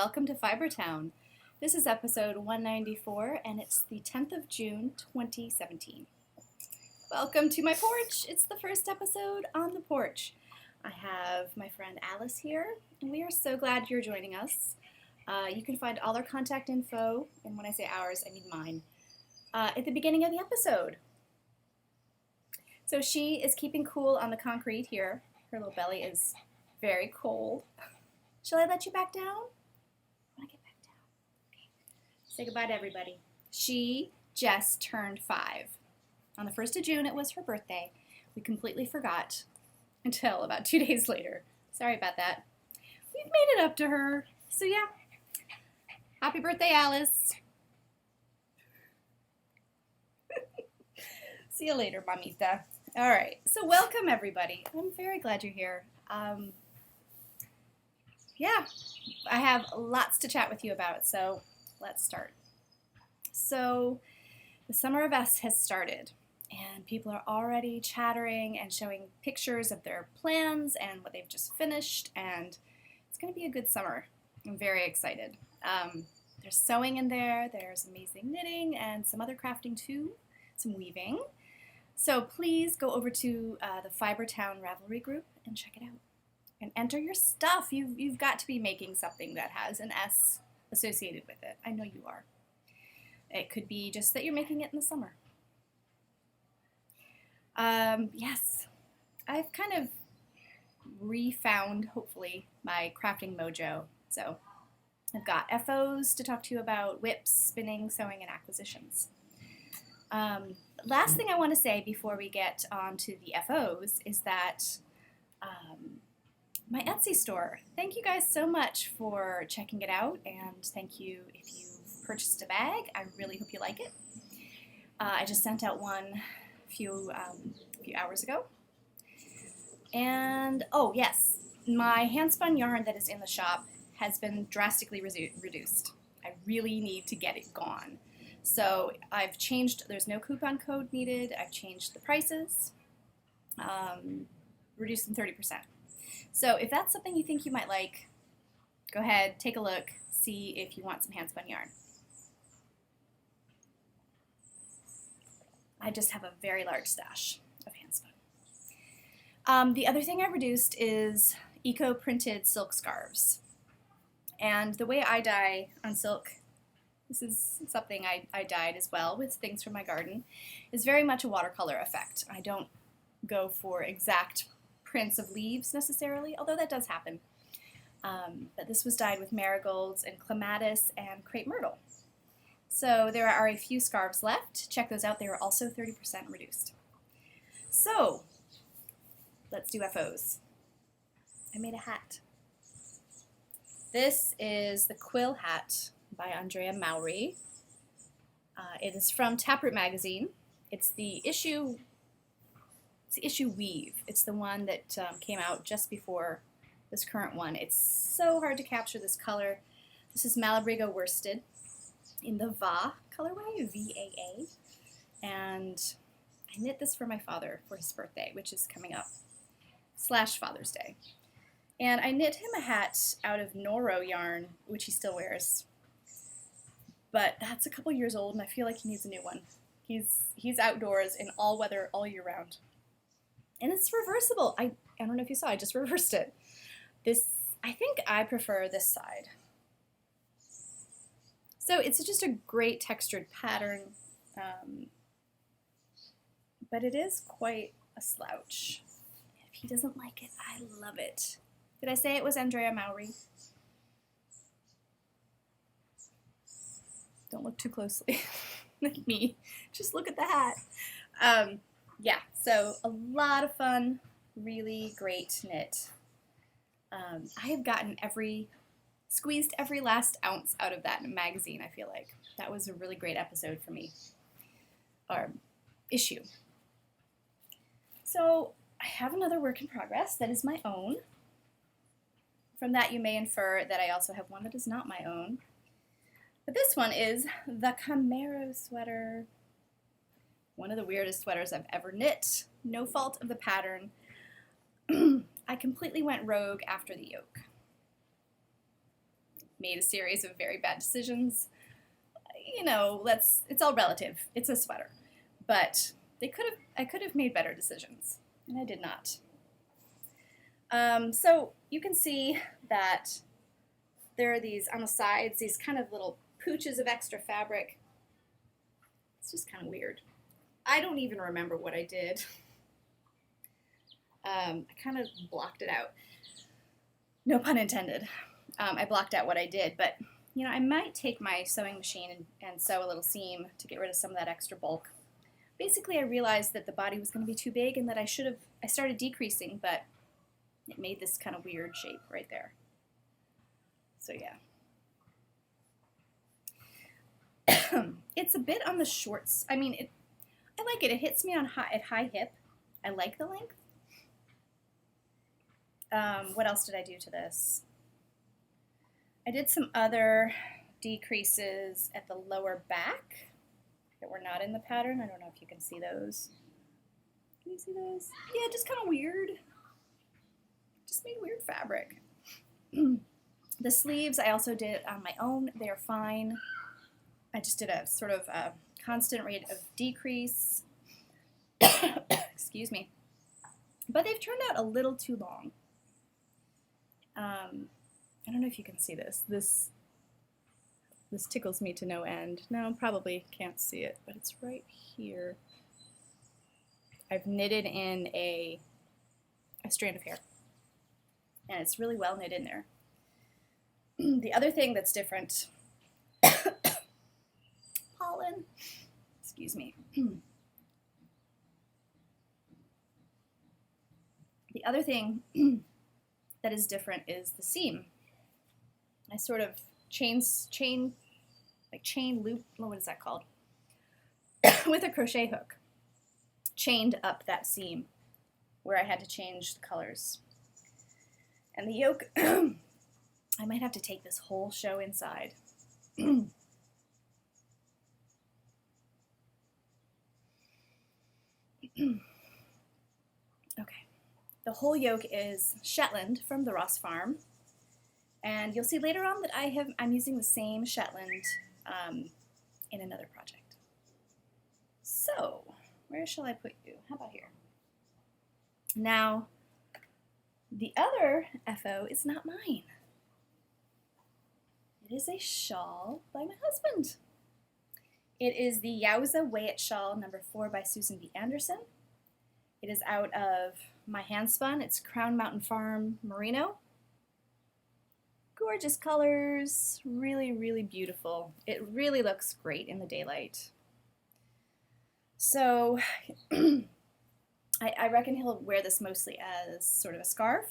welcome to Fibertown. This is episode 194 and it's the 10th of June 2017. Welcome to my porch. It's the first episode on the porch. I have my friend Alice here and we are so glad you're joining us. You can find all our contact info, and when I say ours, I mean mine, at the beginning of the episode. So she is keeping cool on the concrete here. Her little belly is very cold. Shall I let you back down? I want to get back down. Okay. Say goodbye to everybody. She just turned 5. On the 1st of June, it was her birthday. We completely forgot until about 2 days later. Sorry about that. We've made it up to her. So yeah. Happy birthday, Alice. See you later, mamita. All right. So welcome, everybody. I'm very glad you're here. Yeah, I have lots to chat with you about, so let's start. So the Summer of Us has started, and people are already chattering and showing pictures of their plans and what they've just finished, and it's going to be a good summer. I'm very excited. There's sewing in there, there's amazing knitting, and some other crafting too, some weaving. So please go over to the Fibertown Ravelry group and check it out. And enter your stuff. You've got to be making something that has an S associated with it. I know you are. It could be just that you're making it in the summer. Yes, I've kind of refound, hopefully, my crafting mojo. So I've got FOs to talk to you about, whips, spinning, sewing, and acquisitions. Last thing I want to say before we get on to the FOs is that my Etsy store. Thank you guys so much for checking it out, and thank you if you've purchased a bag. I really hope you like it. I just sent out one a few hours ago. And, oh yes, my hand-spun yarn that is in the shop has been drastically reduced. I really need to get it gone. So I've changed, there's no coupon code needed. I've changed the prices, reduced them 30%. So if that's something you think you might like, go ahead, take a look, see if you want some hand-spun yarn. I just have a very large stash of hand-spun. The other thing I reduced is eco-printed silk scarves. And the way I dye on silk, this is something I dyed as well with things from my garden, is very much a watercolor effect. I don't go for exact prints of leaves necessarily, although that does happen. But this was dyed with marigolds and clematis and crepe myrtle. So there are a few scarves left. Check those out. They are also 30% reduced. So let's do FOs. I made a hat. This is the Quill Hat by Andrea Mowry. It is from Taproot magazine. It's the issue Weave. It's the one that came out just before this current one. It's so hard to capture this color. This is Malabrigo worsted in the Va colorway, V-A-A. And I knit this for my father for his birthday, which is coming up, / Father's Day. And I knit him a hat out of Noro yarn, which he still wears. But that's a couple years old, and I feel like he needs a new one. He's outdoors in all weather all year round. And it's reversible. I don't know if you saw, I just reversed it. I think I prefer this side. So it's just a great textured pattern, but it is quite a slouch. If he doesn't like it, I love it. Did I say it was Andrea Mowry? Don't look too closely at me. Just look at the hat. Yeah, so a lot of fun, really great knit. I have gotten squeezed every last ounce out of that magazine, I feel like. That was a really great episode for me, or issue. So I have another work in progress that is my own. From that you may infer that I also have one that is not my own. But this one is the Camaro sweater. One of the weirdest sweaters I've ever knit. No fault of the pattern. I completely went rogue after the yoke. made a series of very bad decisions. You know, it's all relative. It's a sweater. But I could have made better decisions, and I did not. So you can see that there are these on the sides, these kind of little pooches of extra fabric. It's just kind of weird. I don't even remember what I did. I kind of blocked it out. No pun intended. I blocked out what I did, but you know, I might take my sewing machine and sew a little seam to get rid of some of that extra bulk. Basically, I realized that the body was going to be too big and that I started decreasing, but it made this kind of weird shape right there. So yeah. It's a bit on the shorts. I mean, I like it. It hits me at high hip. I like the length. What else did I do to this? I did some other decreases at the lower back that were not in the pattern. I don't know if you can see those. Can you see those? Yeah, just kind of weird. Just made weird fabric. The sleeves I also did on my own. They're fine. I just did a sort of constant rate of decrease. Excuse me. But they've turned out a little too long. I don't know if you can see this. This tickles me to no end. No, probably can't see it, but it's right here. I've knitted in a strand of hair, and it's really well knit in there. The other thing that's different, pollen, excuse me. The other thing that is different is the seam. I sort of chain loop, what is that called? With a crochet hook, chained up that seam where I had to change the colors. And the yoke, I might have to take this whole show inside. Okay, the whole yoke is Shetland from the Ross Farm. And you'll see later on that I'm using the same Shetland in another project. So, where shall I put you? How about here? Now, the other FO is not mine. It is a shawl by my husband. It is the Yowza Weigh It Shawl number 4 by Susan B. Anderson. It is out of my hand spun. It's Crown Mountain Farm Merino. Gorgeous colors, really, really beautiful. It really looks great in the daylight. So I reckon he'll wear this mostly as sort of a scarf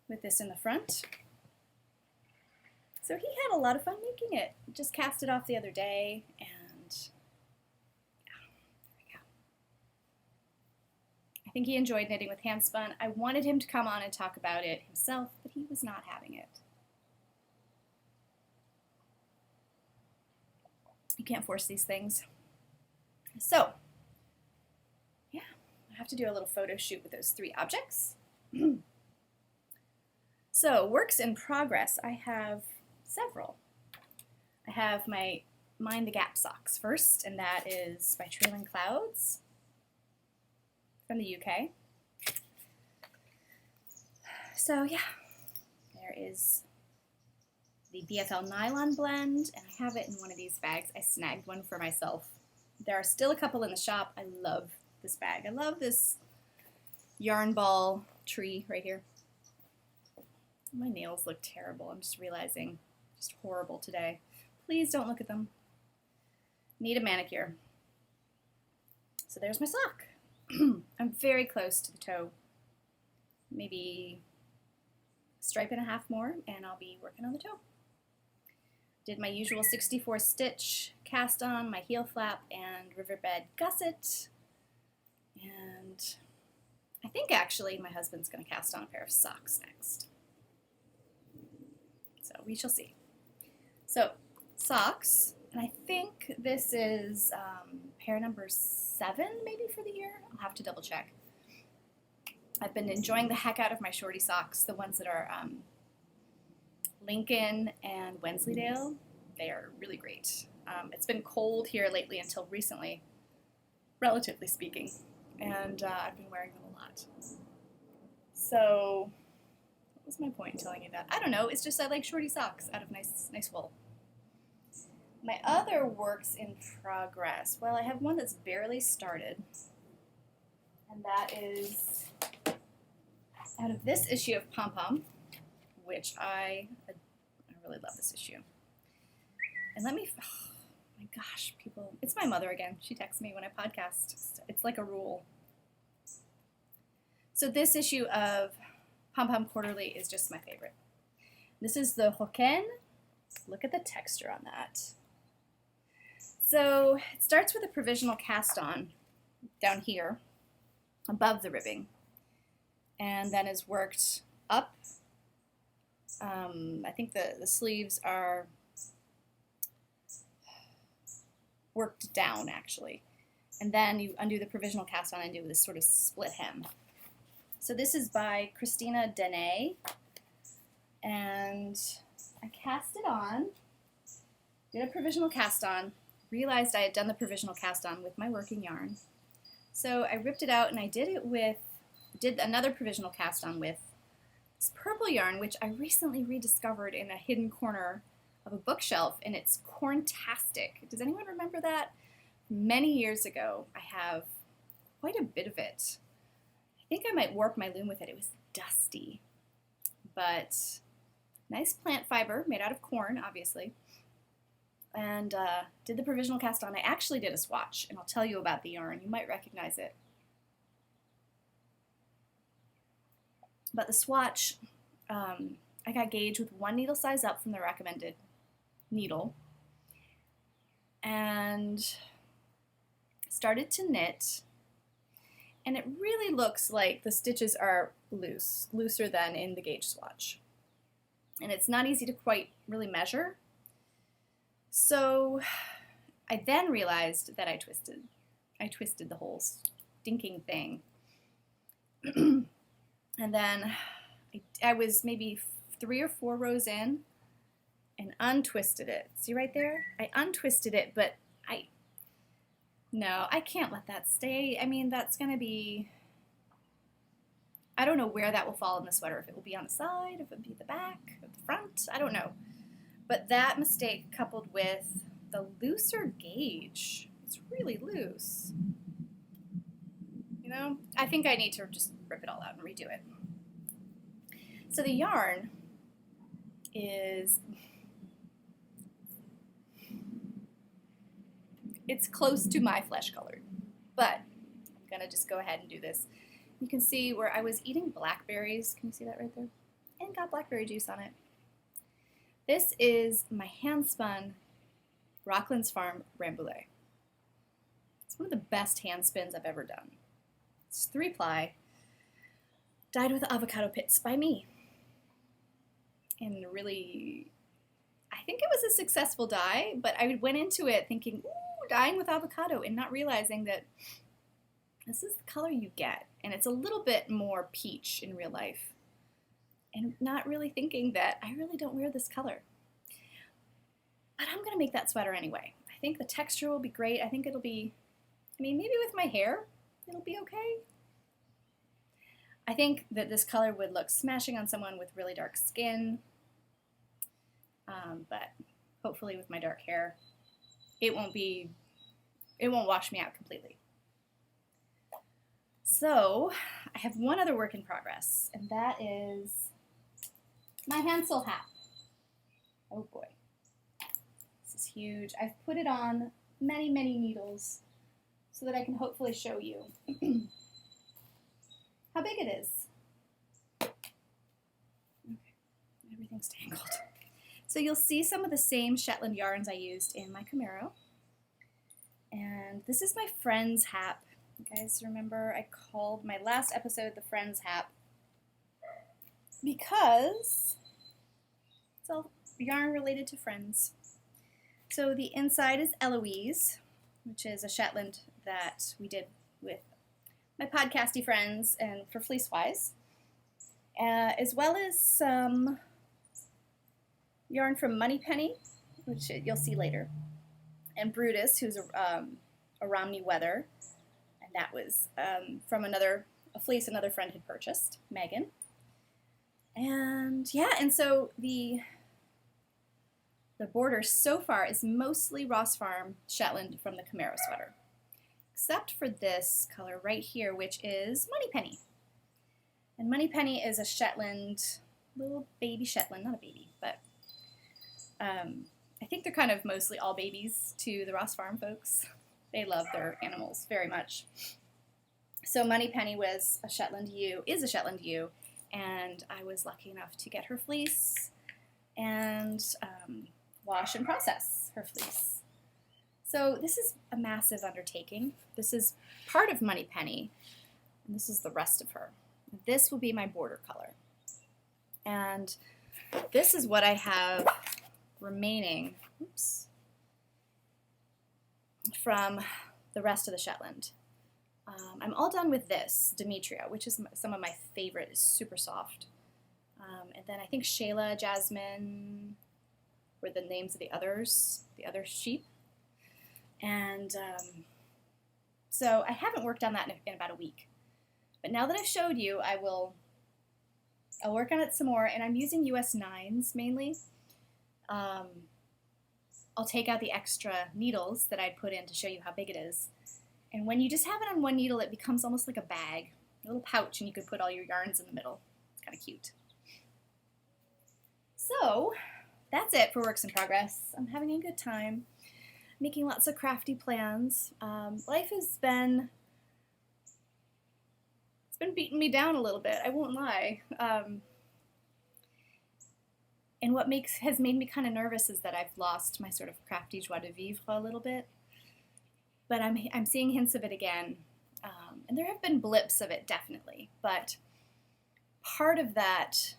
with this in the front. So he had a lot of fun making it. Just cast it off the other day, and yeah, there we go. I think he enjoyed knitting with hand spun. I wanted him to come on and talk about it himself, but he was not having it. You can't force these things. So, yeah, I have to do a little photo shoot with those 3 objects. So, works in progress, I have several. I have my Mind the Gap socks first, and that is by Trailing Clouds from the UK. So yeah, there is the BFL nylon blend, and I have it in one of these bags. I snagged one for myself. There are still a couple in the shop. I love this bag. I love this yarn ball tree right here. My nails look terrible. I'm just realizing, just horrible today. Please don't look at them. Need a manicure. So there's my sock. I'm very close to the toe. Maybe a stripe and a half more, and I'll be working on the toe. Did my usual 64 stitch cast on, my heel flap, and riverbed gusset. And I think actually my husband's going to cast on a pair of socks next. So we shall see. So socks, and I think this is pair number 7 maybe for the year. I'll have to double check. I've been enjoying the heck out of my shorty socks, the ones that are Lincoln and Wensleydale. They are really great. It's been cold here lately until recently, relatively speaking, and I've been wearing them a lot. So, what was my point in telling you that? I don't know. It's just I like shorty socks out of nice wool. My other works in progress. Well, I have one that's barely started, and that is out of this issue of Pom Pom, which I really love this issue. And let me, oh my gosh, people, it's my mother again. She texts me when I podcast. It's like a rule. So this issue of Pom Pom Quarterly is just my favorite. This is the Hoken. Look at the texture on that. So it starts with a provisional cast on down here above the ribbing, and then is worked up. I think the sleeves are worked down, actually. And then you undo the provisional cast on and do this sort of split hem. So this is by Christina Dene, and I cast it on, did a provisional cast on, realized I had done the provisional cast on with my working yarn. So I ripped it out and I did another provisional cast on with this purple yarn, which I recently rediscovered in a hidden corner of a bookshelf, and it's Corntastic. Does anyone remember that? Many years ago, I have quite a bit of it. I think I might warp my loom with it. It was dusty, but nice plant fiber made out of corn, obviously, and did the provisional cast on. I actually did a swatch, and I'll tell you about the yarn. You might recognize it. But the swatch, I got gauge with one needle size up from the recommended needle, and started to knit, and it really looks like the stitches are looser than in the gauge swatch, and it's not easy to quite really measure. So I then realized that I twisted the whole stinking thing. And then I was maybe 3 or 4 rows in and untwisted it. See right there? I untwisted it, but no, I can't let that stay. I mean, that's going to be, I don't know where that will fall in the sweater. If it will be on the side, if it will be the back, or the front, I don't know. But that mistake coupled with the looser gauge, it's really loose. You know, I think I need to just rip it all out and redo it. So the yarn is, it's close to my flesh colored, but I'm gonna just go ahead and do this. You can see where I was eating blackberries. Can you see that right there? And got blackberry juice on it. This is my hand spun Rockland's Farm Rambouillet. It's one of the best hand spins I've ever done. It's 3-ply, dyed with avocado pits by me. And really, I think it was a successful dye, but I went into it thinking, ooh, dyeing with avocado, and not realizing that this is the color you get. And it's a little bit more peach in real life. And not really thinking that I really don't wear this color. But I'm going to make that sweater anyway. I think the texture will be great. I think it'll be, I mean, maybe with my hair, it'll be okay. I think that this color would look smashing on someone with really dark skin. But hopefully with my dark hair, it won't wash me out completely. So I have one other work in progress, and that is my Hansel hat. Oh boy. This is huge. I've put it on many, many needles so that I can hopefully show you how big it is. Okay, everything's tangled. So you'll see some of the same Shetland yarns I used in my Camaro. And this is my Friends hat. You guys remember I called my last episode the Friends hat because it's all yarn related to Friends. So the inside is Eloise, which is a Shetland that we did with my podcasty friends and for Fleece Wise, as well as some yarn from Moneypenny, which you'll see later, and Brutus, who's a Romney Weather, and that was from a fleece another friend had purchased, Megan. And yeah, and so the border so far is mostly Ross Farm Shetland from the Camaro sweater, except for this color right here, which is Moneypenny. And Moneypenny is a Shetland, little baby Shetland, not a baby, but I think they're kind of mostly all babies to the Ross Farm folks. They love their animals very much. So Moneypenny was a Shetland ewe, is a Shetland ewe, and I was lucky enough to get her fleece and wash and process her fleece. So this is a massive undertaking. This is part of Moneypenny, and this is the rest of her. This will be my border color. And this is what I have remaining, from the rest of the Shetland. I'm all done with this, Demetria, which is some of my favorite. It's super soft. And then I think Shayla, Jasmine were the names of the other sheep. And so I haven't worked on that in about a week. But now that I've showed you, I'll work on it some more, and I'm using US 9s mainly. I'll take out the extra needles that I'd put in to show you how big it is. And when you just have it on one needle, it becomes almost like a bag, a little pouch, and you can put all your yarns in the middle. It's kind of cute. So that's it for works in progress. I'm having a good time, making lots of crafty plans. Life has been beating me down a little bit, I won't lie. And what has made me kind of nervous is that I've lost my sort of crafty joie de vivre a little bit. But I'm seeing hints of it again. And there have been blips of it, definitely. But part of that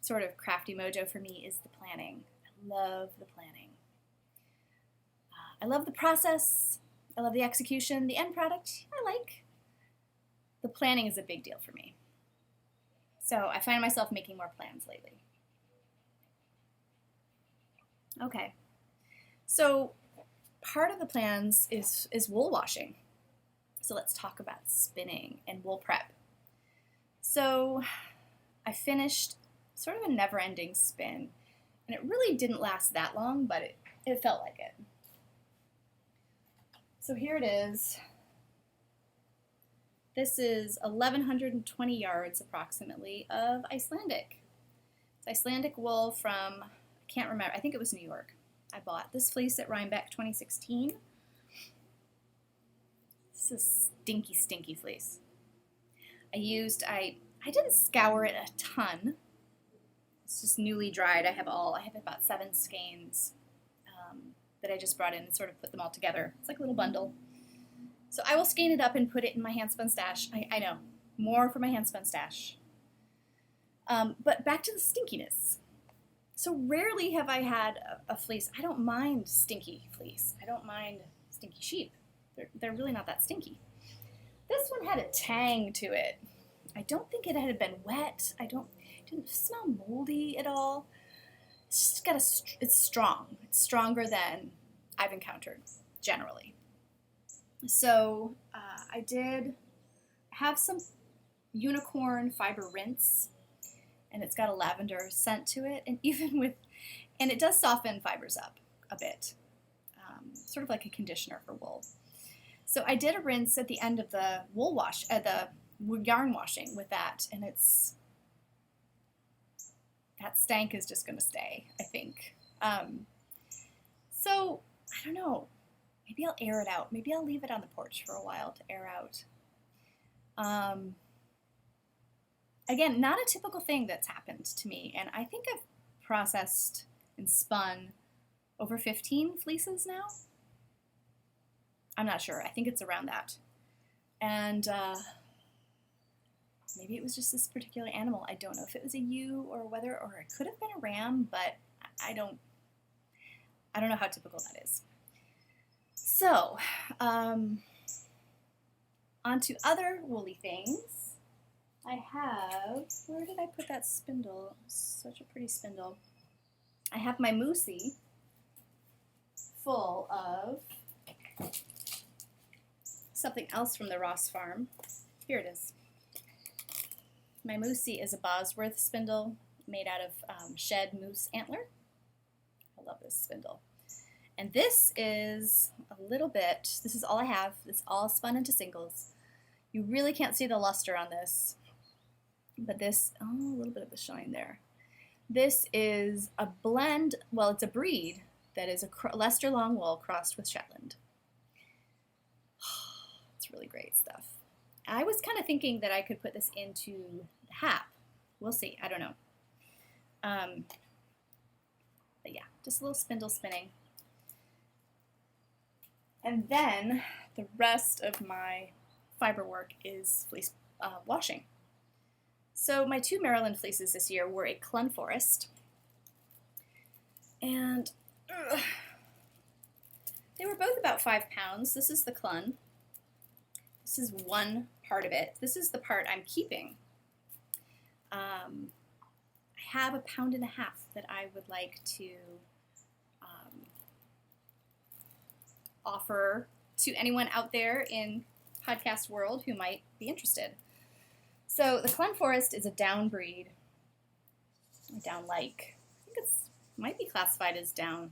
sort of crafty mojo for me is the planning. I love the planning. I love the process. I love the execution. The end product, I like. The planning is a big deal for me. So I find myself making more plans lately. Okay, so part of the plans is wool washing. So let's talk about spinning and wool prep. So I finished sort of a never-ending spin, and it really didn't last that long, but it felt like it. So here it is. This is 1,120 yards approximately of Icelandic. It's Icelandic wool from, I can't remember, I think it was New York. I bought this fleece at Rhinebeck 2016. This is stinky, stinky fleece. I didn't scour it a ton. It's just newly dried. I have about 7 skeins that I just brought in and sort of put them all together. It's like a little bundle. So I will skein it up and put it in my handspun stash. I know, more for my handspun stash. But back to the stinkiness. So rarely have I had a fleece. I don't mind stinky fleece. I don't mind stinky sheep. They're really not that stinky. This one had a tang to it. I don't think it had been wet. It didn't smell moldy at all. It's just it's strong. It's stronger than I've encountered generally. So I did have some unicorn fiber rinse, and it's got a lavender scent to it, and and it does soften fibers up a bit, sort of like a conditioner for wool. So I did a rinse at the end of the wool wash, the yarn washing with that, and that stank is just going to stay, I think. So I don't know. Maybe I'll air it out. Maybe I'll leave it on the porch for a while to air out. Again, not a typical thing that's happened to me, and I think I've processed and spun over 15 fleeces now. I'm not sure. I think it's around that. And maybe it was just this particular animal. I don't know if it was a ewe or it could have been a ram, but I don't know how typical that is. So, on to other woolly things. I have, where did I put that spindle? Such a pretty spindle. I have my moosey full of something else from the Ross farm. Here it is. My moosey is a Bosworth spindle made out of shed moose antler. I love this spindle. And this is a little bit, this is all I have. It's all spun into singles. You really can't see the luster on this, but this, oh, a little bit of the shine there. This is a blend, well, it's a breed that is a Leicester long wool crossed with Shetland. It's really great stuff. I was kind of thinking that I could put this into the hat. We'll see. I don't know. But yeah, just a little spindle spinning. And then the rest of my fiber work is fleece washing. So my two Maryland fleeces this year were a Clun Forest, and they were both about 5 pounds. This is the Clun. This is one part of it. This is the part I'm keeping. I have 1.5 pounds that I would like to offer to anyone out there in podcast world who might be interested. So the Clun Forest is a down breed, down-like. I think it might be classified as down.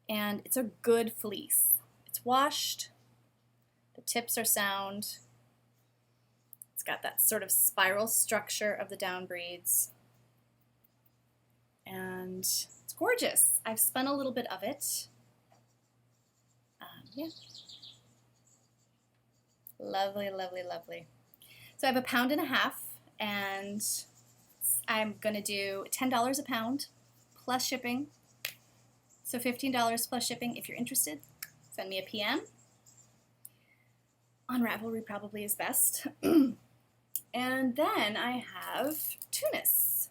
And it's a good fleece. It's washed. The tips are sound. It's got that sort of spiral structure of the down breeds. And it's gorgeous. I've spun a little bit of it. Yeah. Lovely, lovely, lovely. So I have 1.5 pounds, and I'm going to do $10 a pound plus shipping. So $15 plus shipping. If you're interested, send me a PM. On Ravelry probably is best. And then I have tunis.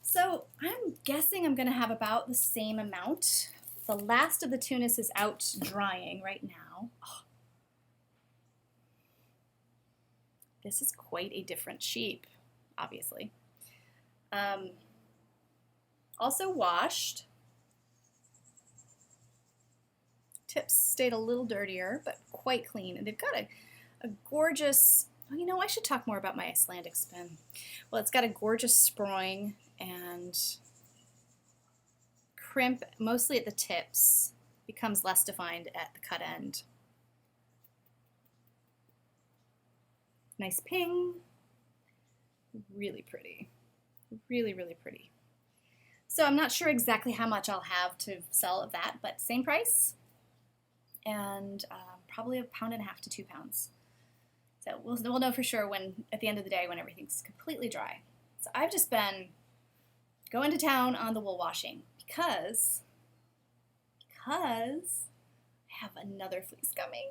So I'm guessing I'm going to have about the same amount. The last of the tunis is out drying right now. Oh. This is quite a different sheep, obviously. Also washed. Tips stayed a little dirtier, but quite clean. And they've got a gorgeous, well, you know, I should talk more about my Icelandic spin. Well, it's got a gorgeous sproing and crimp, mostly at the tips, becomes less defined at the cut end. Nice ping, really pretty, really, really pretty. So I'm not sure exactly how much I'll have to sell of that, but same price, and probably 1.5 pounds to 2 pounds. So we'll know for sure when, at the end of the day, when everything's completely dry. So I've just been going to town on the wool washing because I have another fleece coming.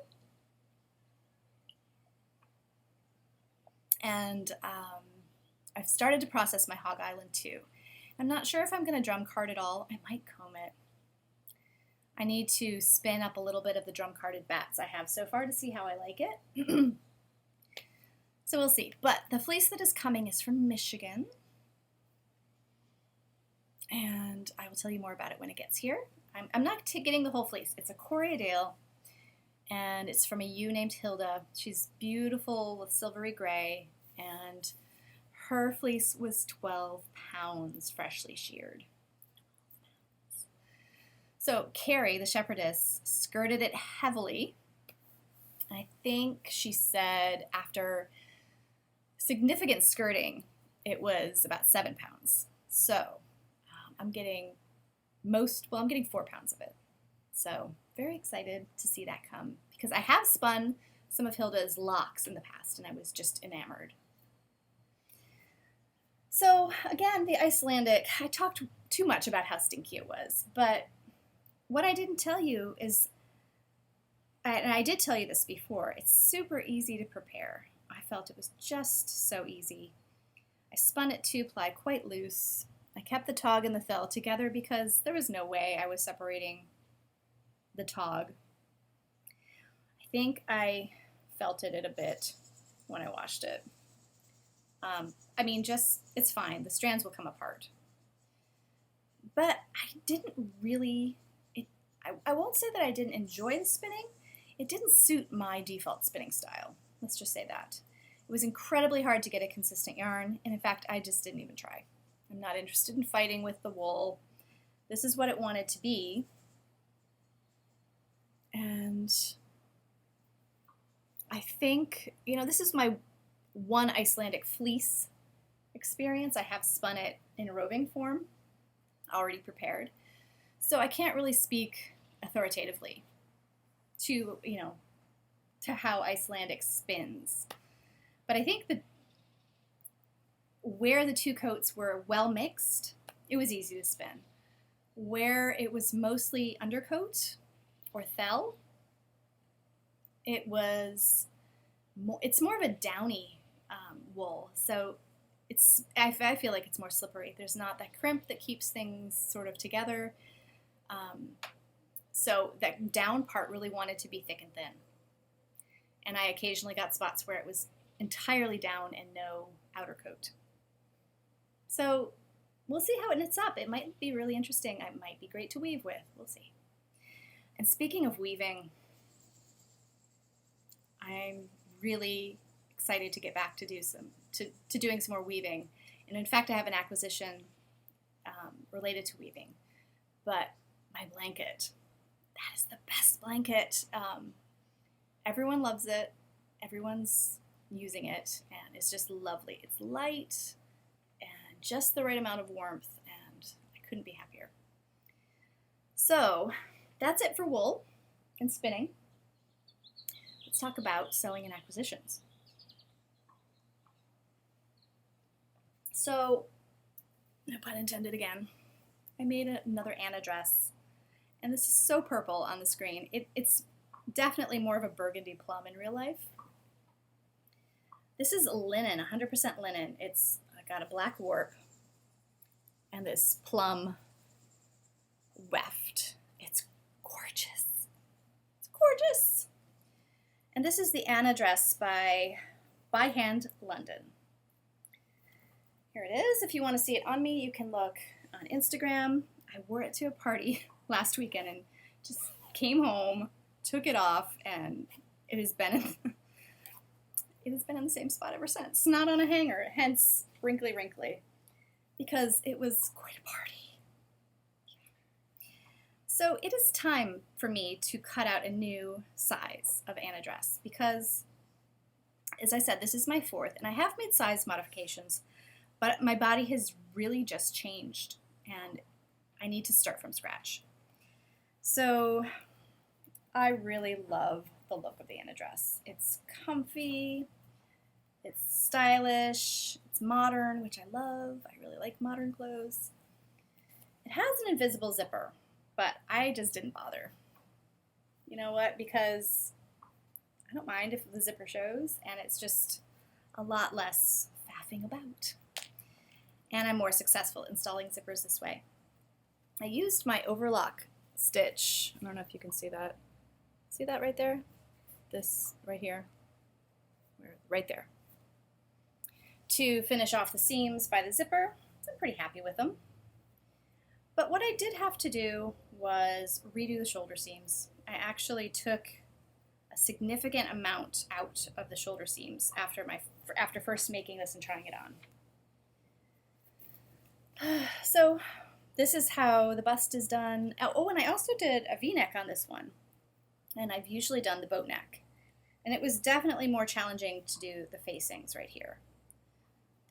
And I've started to process my Hog Island too. I'm not sure if I'm going to drum card it all. I might comb it. I need to spin up a little bit of the drum carded bats I have so far to see how I like it. So we'll see. But the fleece that is coming is from Michigan. And I will tell you more about it when it gets here. I'm not getting the whole fleece. It's a Corriedale. And it's from a ewe named Hilda. She's beautiful with silvery gray, and her fleece was 12 pounds freshly sheared. So Carrie, the shepherdess, skirted it heavily. I think she said after significant skirting, it was about 7 pounds. So I'm getting 4 pounds of it. So very excited to see that come, because I have spun some of Hilda's locks in the past, and I was just enamored. So again, the Icelandic, I talked too much about how stinky it was, but what I didn't tell you is, and I did tell you this before, it's super easy to prepare. I felt it was just so easy. I spun it 2-ply quite loose. I kept the tog and the fell together because there was no way I was separating the tog. I think I felted it a bit when I washed it. I mean, just, it's fine. The strands will come apart. But I didn't really, I won't say that I didn't enjoy the spinning. It didn't suit my default spinning style. Let's just say that. It was incredibly hard to get a consistent yarn, and in fact, I just didn't even try. I'm not interested in fighting with the wool. This is what it wanted to be. And I think, this is my one Icelandic fleece experience. I have spun it in a roving form, already prepared. So I can't really speak authoritatively to how Icelandic spins. But I think where the two coats were well mixed, it was easy to spin. Where it was mostly undercoat or thell, it's more of a downy wool. So I feel like it's more slippery. There's not that crimp that keeps things sort of together. So that down part really wanted to be thick and thin. And I occasionally got spots where it was entirely down and no outer coat. So we'll see how it knits up. It might be really interesting. It might be great to weave with. We'll see. And speaking of weaving, I'm really excited to get back to doing some more weaving. And in fact, I have an acquisition related to weaving. But my blanket, that is the best blanket. Everyone loves it. Everyone's using it, and it's just lovely. It's light and just the right amount of warmth, and I couldn't be happier. So that's it for wool and spinning. Let's talk about sewing and acquisitions. So, no pun intended again, I made another Anna dress, and this is so purple on the screen. It's definitely more of a burgundy plum in real life. This is linen, 100% linen. It's got a black warp and this plum weft. It's gorgeous. It's gorgeous. And this is the Anna dress by Hand London. Here it is. If you want to see it on me, you can look on Instagram. I wore it to a party last weekend and just came home, took it off, and it has been in the same spot ever since. Not on a hanger, hence wrinkly, because it was quite a party. So it is time for me to cut out a new size of Anna dress because, as I said, this is my fourth, and I have made size modifications, but my body has really just changed, and I need to start from scratch. So I really love the look of the Anna dress. It's comfy, it's stylish, it's modern, which I love. I really like modern clothes. It has an invisible zipper, but I just didn't bother. You know what? Because I don't mind if the zipper shows, and it's just a lot less faffing about. And I'm more successful installing zippers this way. I used my overlock stitch. I don't know if you can see that. See that right there? This right here. Right there. To finish off the seams by the zipper. So I'm pretty happy with them. But what I did have to do was redo the shoulder seams. I actually took a significant amount out of the shoulder seams after first making this and trying it on. So this is how the bust is done. Oh, and I also did a V-neck on this one. And I've usually done the boat neck. And it was definitely more challenging to do the facings right here.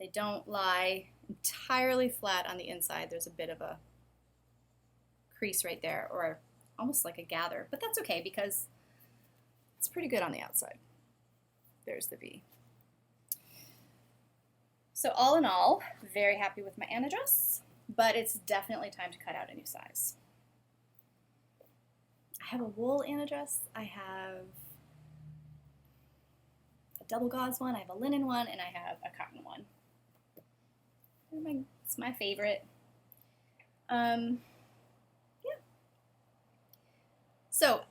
They don't lie entirely flat on the inside. There's a bit of a crease right there, or almost like a gather. But that's okay because it's pretty good on the outside. There's the V. So all in all, very happy with my Anna dress, but it's definitely time to cut out a new size. I have a wool Anna dress, I have a double gauze one, I have a linen one, and I have a cotton one. It's my favorite. Yeah. So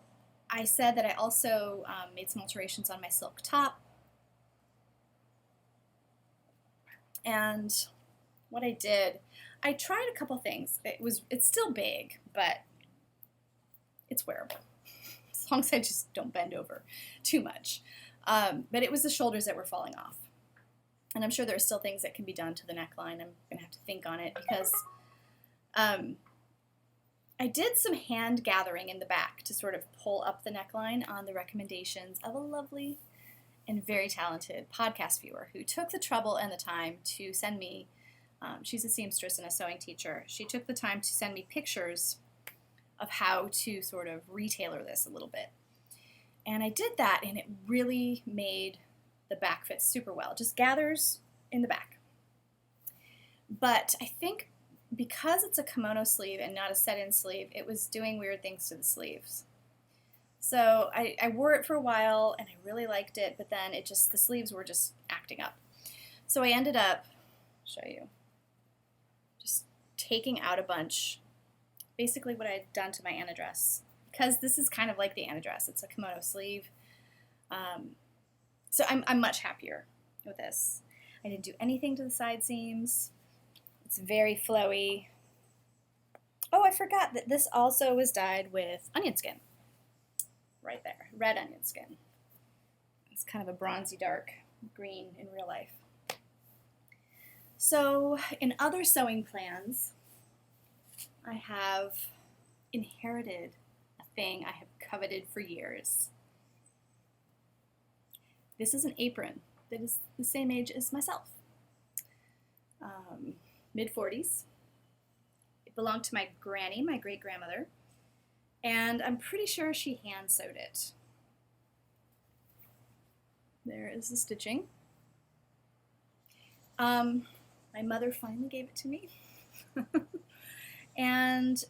I said that I also made some alterations on my silk top. And what I did, I tried a couple things. It's still big, but it's wearable. As long as I just don't bend over too much. But it was the shoulders that were falling off. And I'm sure there are still things that can be done to the neckline. I'm going to have to think on it because I did some hand gathering in the back to sort of pull up the neckline on the recommendations of a lovely and very talented podcast viewer who took the trouble and the time to send me, she's a seamstress and a sewing teacher, she took the time to send me pictures of how to sort of retailer this a little bit. And I did that, and it really made the back fit super well. It just gathers in the back. But I think because it's a kimono sleeve and not a set-in sleeve, it was doing weird things to the sleeves. So I wore it for a while, and I really liked it, but then the sleeves were just acting up. So I ended up, show you, just taking out a bunch, basically what I had done to my Anna dress, because this is kind of like the Anna dress. It's a kimono sleeve. So I'm much happier with this. I didn't do anything to the side seams. It's very flowy. Oh, I forgot that this also was dyed with onion skin. Right there, red onion skin. It's kind of a bronzy dark green in real life. So in other sewing plans, I have inherited a thing I have coveted for years. This is an apron that is the same age as myself. Mid-40s. It belonged to my granny, my great-grandmother, and I'm pretty sure she hand sewed it. There is the stitching. My mother finally gave it to me. And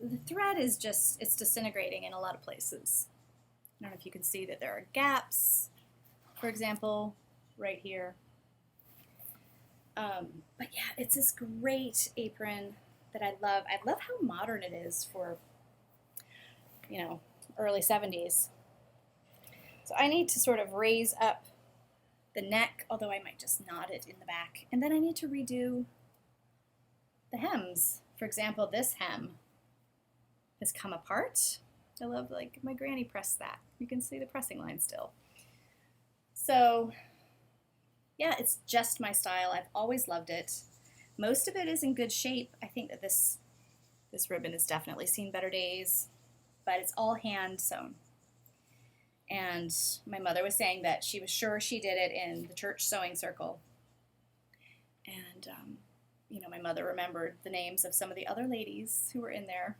the thread is it's disintegrating in a lot of places. I don't know if you can see that there are gaps, for example, right here. But yeah, it's this great apron that I love. I love how modern it is for, early 70s. So I need to sort of raise up the neck, although I might just knot it in the back. And then I need to redo the hems. For example, this hem has come apart. I love, my granny pressed that. You can see the pressing line still. So yeah, it's just my style. I've always loved it. Most of it is in good shape. I think that this ribbon has definitely seen better days, but it's all hand sewn. And my mother was saying that she was sure she did it in the church sewing circle. And, my mother remembered the names of some of the other ladies who were in there.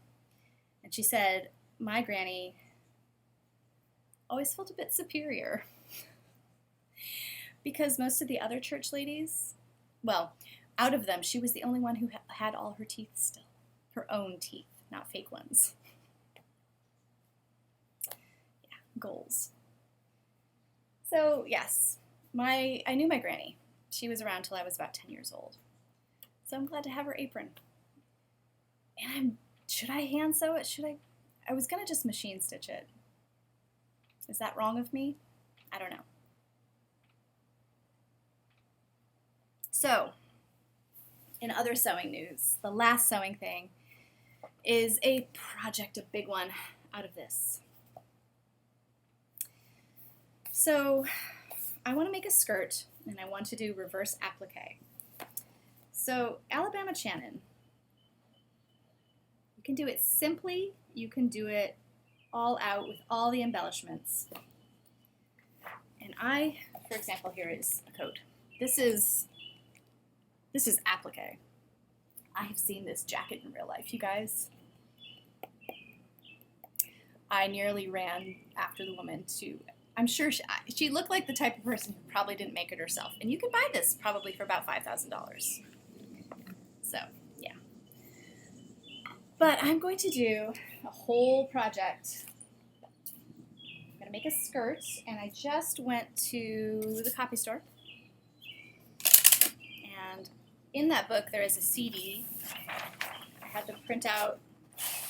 And she said, my granny always felt a bit superior. Because most of the other church ladies, well, out of them, she was the only one who had all her teeth still. Her own teeth, not fake ones. Yeah, goals. So, yes, I knew my granny. She was around till I was about 10 years old. So I'm glad to have her apron. And should I hand sew it? I was going to just machine stitch it. Is that wrong of me? I don't know. So, in other sewing news, the last sewing thing is a project, a big one, out of this. So, I want to make a skirt, and I want to do reverse applique. So, Alabama Shannon, you can do it simply, you can do it all out with all the embellishments. And for example, here is a coat. This is applique. I have seen this jacket in real life, you guys. I nearly ran after the woman I'm sure she looked like the type of person who probably didn't make it herself. And you can buy this probably for about $5,000. So, yeah. But I'm going to do a whole project. I'm going to make a skirt, and I just went to the copy store. And in that book, there is a CD. I had them print out,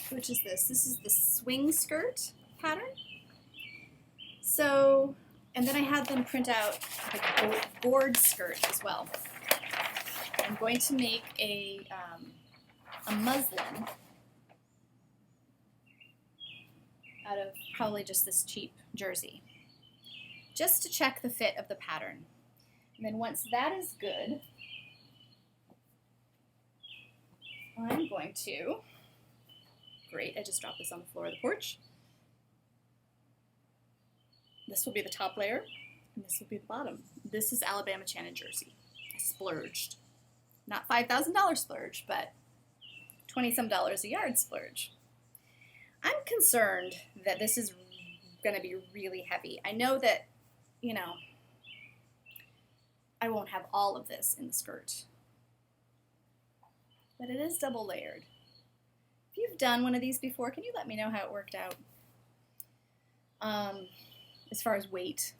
which is this. This is the swing skirt pattern. So, and then I had them print out the board skirt as well. I'm going to make a muslin out of probably just this cheap jersey, just to check the fit of the pattern. And then once that is good, I'm going to, great, I just dropped this on the floor of the porch. This will be the top layer, and this will be the bottom. This is Alabama Channon jersey. I splurged. Not $5,000 splurge, but $20-some a yard splurge. I'm concerned that this is going to be really heavy. I know that, you know, I won't have all of this in the skirt, but it is double layered. If you've done one of these before, can you let me know how it worked out? As far as weight.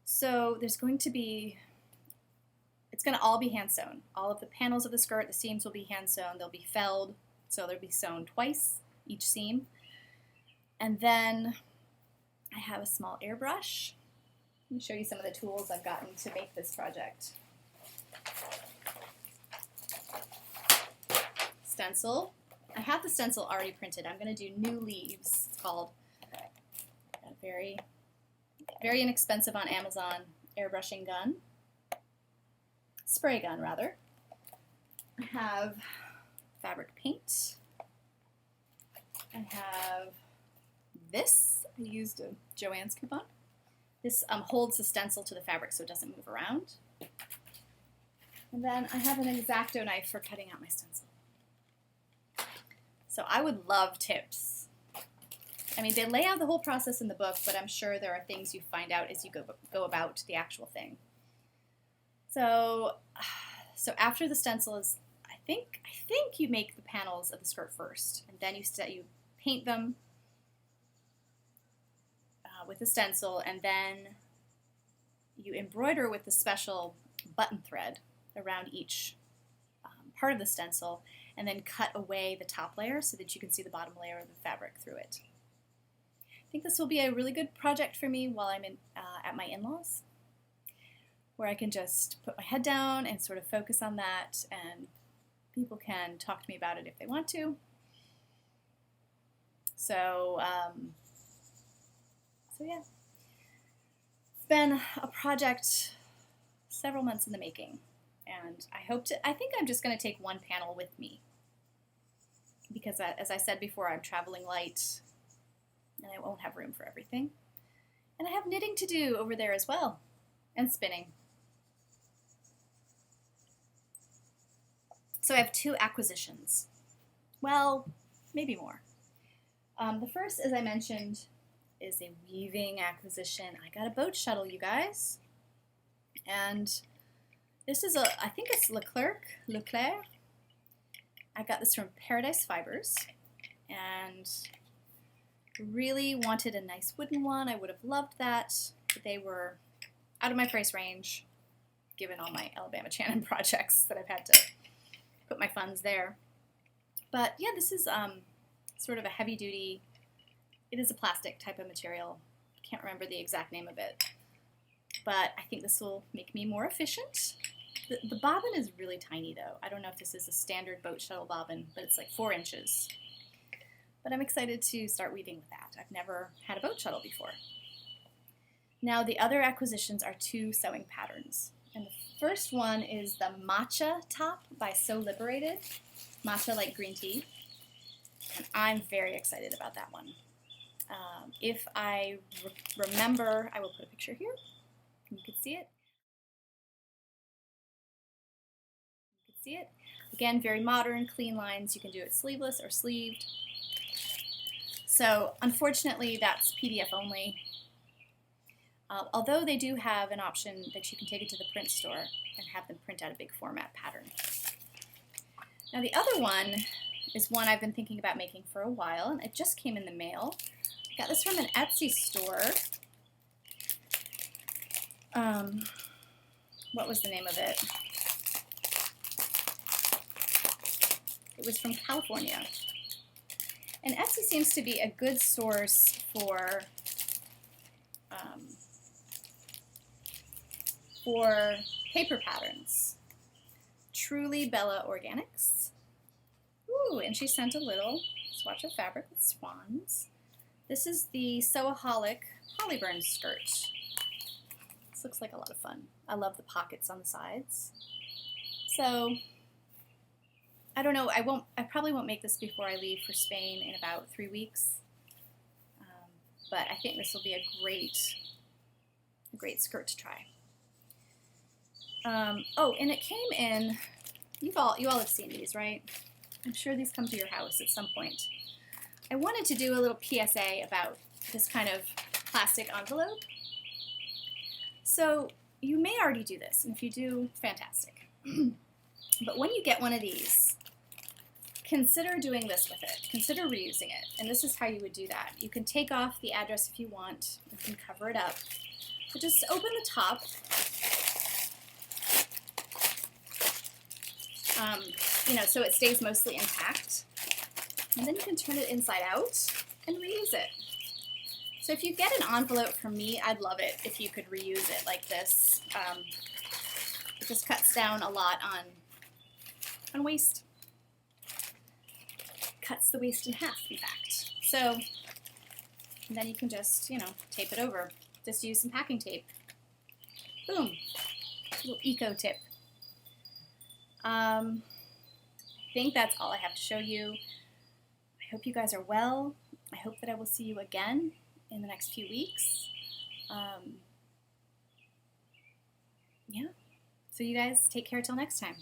So there's going to be, it's going to all be hand sewn. All of the panels of the skirt, the seams will be hand sewn. They'll be felled, so they'll be sewn twice, each seam. And then I have a small airbrush. Let me show you some of the tools I've gotten to make this project. Stencil. I have the stencil already printed. I'm going to do New Leaves. It's called. A very inexpensive on Amazon airbrushing gun. Spray gun, rather. I have fabric paint. I have this. I used a Joann's coupon. This holds the stencil to the fabric so it doesn't move around. And then I have an X-Acto knife for cutting out my stencil. So I would love tips. I mean, they lay out the whole process in the book, but I'm sure there are things you find out as you go about the actual thing. So after the stencil is, I think you make the panels of the skirt first, and then you paint them with the stencil, and then you embroider with the special button thread around each part of the stencil, and then cut away the top layer so that you can see the bottom layer of the fabric through it. I think this will be a really good project for me while I'm at my in-laws, where I can just put my head down and sort of focus on that, and people can talk to me about it if they want to. So yeah, it's been a project several months in the making, and I think I'm just going to take one panel with me, because as I said before, I'm traveling light, and I won't have room for everything. And I have knitting to do over there as well, and spinning. So I have 2 acquisitions. Well, maybe more. The first, as I mentioned, is a weaving acquisition. I got a boat shuttle, you guys. And this is I think it's Leclerc. I got this from Paradise Fibers, and really wanted a nice wooden one. I would have loved that, but they were out of my price range, given all my Alabama Channon projects that I've had to put my funds there. But yeah, this is sort of a heavy duty, it is a plastic type of material. Can't remember the exact name of it, but I think this will make me more efficient. The bobbin is really tiny though. I don't know if this is a standard boat shuttle bobbin, but it's like 4 inches. But I'm excited to start weaving with that. I've never had a boat shuttle before. Now the other acquisitions are 2 sewing patterns. And the first one is the Matcha top by So Liberated. Matcha like green tea. And I'm very excited about that one. If I remember, I will put a picture here. You can see it. You can see it. Again, very modern, clean lines. You can do it sleeveless or sleeved. So unfortunately, that's PDF only. Although they do have an option that you can take it to the print store and have them print out a big format pattern. Now the other one is one I've been thinking about making for a while, and it just came in the mail. I got this from an Etsy store. What was the name of it? It was from California. And Etsy seems to be a good source for paper patterns. Truly Bella Organics. Ooh, and she sent a little swatch of fabric with swans. This is the Sewaholic Polyburn skirt. This looks like a lot of fun. I love the pockets on the sides. So, I don't know, I probably won't make this before I leave for Spain in about 3 weeks. But I think this will be a great skirt to try. Oh, and it came in, you all have seen these, right? I'm sure these come to your house at some point. I wanted to do a little PSA about this kind of plastic envelope. So you may already do this, and if you do, fantastic. But when you get one of these, consider doing this with it. Consider reusing it. And this is how you would do that. You can take off the address if you want. You can cover it up. But just open the top. So it stays mostly intact. And then you can turn it inside out and reuse it. So if you get an envelope from me, I'd love it if you could reuse it like this. It just cuts down a lot on waste. Cuts the waste in half, in fact. So and then you can just, tape it over. Just use some packing tape. Boom. Little eco tip. I think that's all I have to show you. I hope you guys are well. I hope that I will see you again in the next few weeks. Yeah. So you guys take care till next time.